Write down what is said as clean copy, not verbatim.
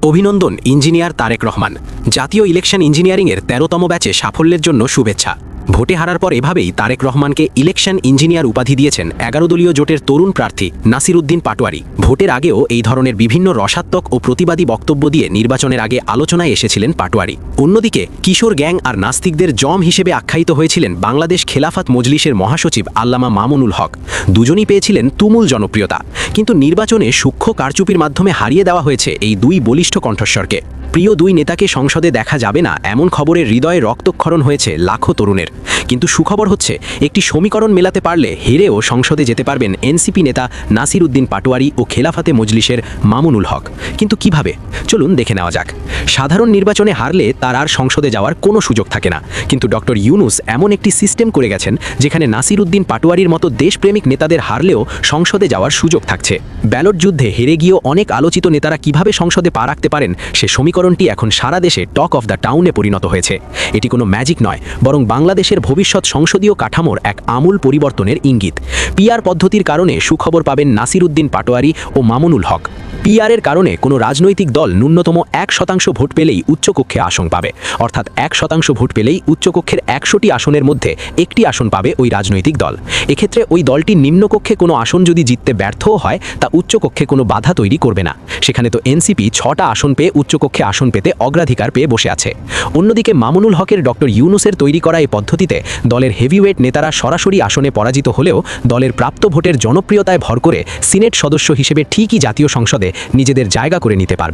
অভিনন্দন ইঞ্জিনিয়ার তারেক রহমান। জাতীয় ইলেকশন ইঞ্জিনিয়ারিংয়ের ১৩তম ব্যাচে সাফল্যের জন্য শুভেচ্ছা। ভোটে হারার পর এভাবেই তারেক রহমানকে ইলেকশন ইঞ্জিনিয়ার উপাধি দিয়েছেন ১১ দলীয় জোটের তরুণ প্রার্থী নাসিরউদ্দিন পাটোয়ারি। ভোটের আগেও এই ধরনের বিভিন্ন রসাত্মক ও প্রতিবাদী বক্তব্য দিয়ে নির্বাচনের আগে আলোচনায় এসেছিলেন পাটোয়ারি। অন্যদিকে কিশোর গ্যাং আর নাস্তিকদের জম হিসেবে আখ্যায়িত হয়েছিলেন বাংলাদেশ খেলাফত মজলিসের মহাসচিব আল্লামা মামুনুল হক। দুজনই পেয়েছিলেন তুমুল জনপ্রিয়তা, কিন্তু নির্বাচনে সূক্ষ্ম কারচুপির মাধ্যমে হারিয়ে দেওয়া হয়েছে এই দুই বলিষ্ঠ কণ্ঠস্বরকে। প্রিয় দুই নেতাকে সংসদে দেখা যাবে না এমন খবরে হৃদয়ে রক্তক্ষরণ হয়েছে লাখো তরুণের। কিন্তু সুখবর হচ্ছে, একটি সমীকরণ মেলাতে পারলে হেরেও সংসদে যেতে পারবেন এনসিপি নেতা নাসিরউদ্দিন পাটোয়ারি ও খেলাফতে মজলিসের মামুনুল হক। কিন্তু কিভাবে, চলুন দেখে নেওয়া যাক। সাধারণ নির্বাচনে হারলে তার আর সংসদে যাওয়ার কোনো সুযোগ থাকে না, কিন্তু ডক্টর ইউনুস এমন একটি সিস্টেম করে গেছেন যেখানে নাসিরউদ্দিন পাটোয়ারির মতো দেশপ্রেমিক নেতাদের হারলেও সংসদে যাওয়ার সুযোগ থাকছে। ব্যালট যুদ্ধে হেরে গিয়েও অনেক আলোচিত নেতারা কিভাবে সংসদে পা রাখতে পারেন, সে সমীকরণটি এখন সারা দেশে টক অফ দ্য টাউনে পরিণত হয়েছে। এটি কোনো ম্যাজিক নয়, বরং বাংলাদেশের ভবিষ্যৎ সংসদীয় কাঠামোর এক আমূল পরিবর্তনের ইঙ্গিত। পিআর পদ্ধতির কারণে সুখবর পাবেন নাসিরউদ্দিন পাটোয়ারি ও মামুনুল হক। পিআরের কারণে কোনো রাজনৈতিক দল ন্যূনতম ১% ভোট পেলেই উচ্চকক্ষে আসন পাবে, অর্থাৎ ১% ভোট পেলেই উচ্চকক্ষের ১০০টি আসনের মধ্যে একটি আসন পাবে ওই রাজনৈতিক দল। এক্ষেত্রে ওই দলটি নিম্নকক্ষে কোনো আসন যদি জিততে ব্যর্থও হয়, তা উচ্চকক্ষে কোনো বাধা তৈরি করবে না। সেখানে তো এনসিপি ৬টা আসন পেয়ে উচ্চকক্ষে আসন পেতে অগ্রাধিকার পেয়ে বসে আছে। অন্যদিকে মামুনুল হকের ডক্টর ইউনুসের তৈরি করা এই পদ্ধতিতে দলের হেভিওয়েট নেতারা সরাসরি আসনে পরাজিত হলেও দলের প্রাপ্ত ভোটের জনপ্রিয়তায় ভর করে সিনেট সদস্য হিসেবে ঠিকই জাতীয় সংসদে নিজেদের জায়গা করে নিতে পারবে।